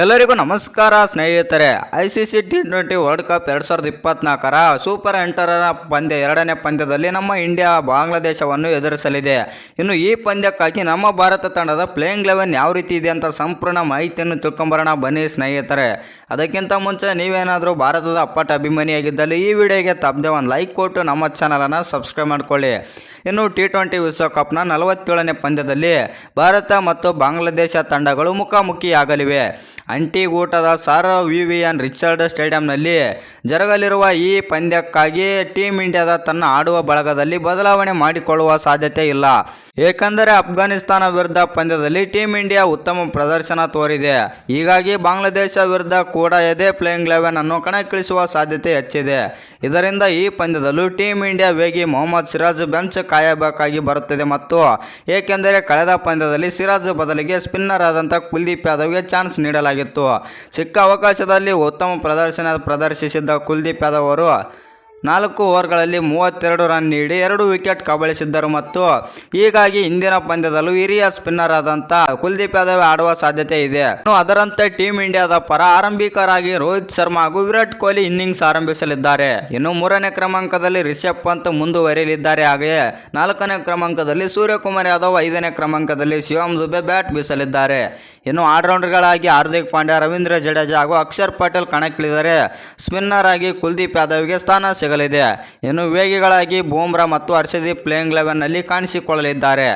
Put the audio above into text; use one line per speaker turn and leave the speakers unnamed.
ಎಲ್ಲರಿಗೂ ನಮಸ್ಕಾರ ಸ್ನೇಹಿತರೆ. ICC T20 ವರ್ಲ್ಡ್ ಕಪ್ 2024ರ ಸೂಪರ್ 8ರ ಪಂದ್ಯ ಎರಡನೇ ಪಂದ್ಯದಲ್ಲಿ ನಮ್ಮ ಇಂಡಿಯಾ ಬಾಂಗ್ಲಾದೇಶವನ್ನು ಎದುರಿಸಲಿದೆ. ಇನ್ನು ಈ ಪಂದ್ಯಕ್ಕಾಗಿ ನಮ್ಮ ಭಾರತ ತಂಡದ ಪ್ಲೇಯಿಂಗ್ 11 ಯಾವ ರೀತಿ ಇದೆ ಅಂತ ಸಂಪೂರ್ಣ ಮಾಹಿತಿಯನ್ನು ತಿಳ್ಕೊಂಬರೋಣ ಬನ್ನಿ ಸ್ನೇಹಿತರೆ. ಅದಕ್ಕಿಂತ ಮುಂಚೆ ನೀವೇನಾದರೂ ಭಾರತದ ಅಪ್ಪಟ ಅಭಿಮಾನಿಯಾಗಿದ್ದಲ್ಲಿ ಈ ವಿಡಿಯೋಗೆ ತಪ್ಪದೆ ಒಂದು ಲೈಕ್ ಕೊಟ್ಟು ನಮ್ಮ ಚಾನಲನ್ನು ಸಬ್ಸ್ಕ್ರೈಬ್ ಮಾಡ್ಕೊಳ್ಳಿ. ಇನ್ನು T20 ವಿಶ್ವಕಪ್ನ 47ನೇ ಪಂದ್ಯದಲ್ಲಿ ಭಾರತ ಮತ್ತು ಬಾಂಗ್ಲಾದೇಶ ತಂಡಗಳು ಮುಖಾಮುಖಿಯಾಗಲಿವೆ. ಅಂಟಿಗೂಟದ ಸರ್ ವಿವಿಯನ್ ರಿಚರ್ಡ್ ಸ್ಟೇಡಿಯಂನಲ್ಲಿ ಜರುಗಲಿರುವ ಈ ಪಂದ್ಯಕ್ಕಾಗಿ ಟೀಮ್ ಇಂಡಿಯಾದ ತನ್ನ ಆಡುವ ಬಳಗದಲ್ಲಿ ಬದಲಾವಣೆ ಮಾಡಿಕೊಳ್ಳುವ ಸಾಧ್ಯತೆ ಇಲ್ಲ. ಏಕೆಂದರೆ ಅಫ್ಘಾನಿಸ್ತಾನ ವಿರುದ್ಧ ಪಂದ್ಯದಲ್ಲಿ ಟೀಮ್ ಇಂಡಿಯಾ ಉತ್ತಮ ಪ್ರದರ್ಶನ ತೋರಿದೆ. ಹೀಗಾಗಿ ಬಾಂಗ್ಲಾದೇಶ ವಿರುದ್ಧ ಕೂಡ ಇದೇ ಪ್ಲೇಯಿಂಗ್ 11 ಅನ್ನು ಕಣಕ್ಕಿಳಿಸುವ ಸಾಧ್ಯತೆ ಹೆಚ್ಚಿದೆ. ಇದರಿಂದ ಈ ಪಂದ್ಯದಲ್ಲೂ ಟೀಮ್ ಇಂಡಿಯಾ ವೇಗಿ ಮೊಹಮ್ಮದ್ ಸಿರಾಜ್ ಬೆಂಚ್ ಕಾಯಬೇಕಾಗಿ ಬರುತ್ತದೆ. ಮತ್ತು ಏಕೆಂದರೆ ಕಳೆದ ಪಂದ್ಯದಲ್ಲಿ ಸಿರಾಜ್ ಬದಲಿಗೆ ಸ್ಪಿನ್ನರ್ ಆದಂಥ ಕುಲ್ದೀಪ್ ಯಾದವ್ಗೆ ಚಾನ್ಸ್ ನೀಡಲಾಗಿತ್ತು. ಸಿಕ್ಕ ಅವಕಾಶದಲ್ಲಿ ಉತ್ತಮ ಪ್ರದರ್ಶಿಸಿದ್ದ ಕುಲ್ದೀಪ್ ಯಾದವ್ ಅವರು 4 ಓವರ್ಗಳಲ್ಲಿ 32 ರನ್ ನೀಡಿ 2 ವಿಕೆಟ್ ಕಬಳಿಸಿದ್ದರು. ಮತ್ತು ಹೀಗಾಗಿ ಇಂದಿನ ಪಂದ್ಯದಲ್ಲೂ ಹಿರಿಯ ಸ್ಪಿನ್ನರ್ ಆದಂಥ ಕುಲ್ದೀಪ್ ಯಾದವ್ ಆಡುವ ಸಾಧ್ಯತೆ ಇದೆ. ಅದರಂತೆ ಟೀಮ್ ಇಂಡಿಯಾದ ಪರ ಆರಂಭಿಕರಾಗಿ ರೋಹಿತ್ ಶರ್ಮಾ ಹಾಗೂ ವಿರಾಟ್ ಕೊಹ್ಲಿ ಇನ್ನಿಂಗ್ಸ್ ಆರಂಭಿಸಲಿದ್ದಾರೆ. ಇನ್ನು 3ನೇ ಕ್ರಮಾಂಕದಲ್ಲಿ ರಿಷಬ್ ಪಂತ್ ಮುಂದುವರಿಯಲಿದ್ದಾರೆ. ಹಾಗೆಯೇ 4ನೇ ಕ್ರಮಾಂಕದಲ್ಲಿ ಸೂರ್ಯಕುಮಾರ್ ಯಾದವ್, 5ನೇ ಕ್ರಮಾಂಕದಲ್ಲಿ ಶಿವಮ್ ದುಬೆ ಬ್ಯಾಟ್ ಬೀಸಲಿದ್ದಾರೆ. ಇನ್ನು ಆಲ್ರೌಂಡರ್ಗಳಾಗಿ ಹಾರ್ದಿಕ್ ಪಾಂಡ್ಯ, ರವೀಂದ್ರ ಜಡೇಜಾ ಹಾಗೂ ಅಕ್ಷರ್ ಪಟೇಲ್ ಕಣಕ್ಕಿಳಿದರೆ ಸ್ಪಿನ್ನರ್ ಆಗಿ ಕುಲ್ದೀಪ್ ಯಾದವ್ಗೆ ಸ್ಥಾನ ಸಿಗಲಿದೆ. ಇನ್ನು ವೇಗಿಗಳಾಗಿ ಬೂಮ್ರಾ ಮತ್ತು ಹರ್ಷದೀಪ್ ಪ್ಲೇಯಿಂಗ್ 11ನಲ್ಲಿ ಕಾಣಿಸಿಕೊಳ್ಳಲಿದ್ದಾರೆ.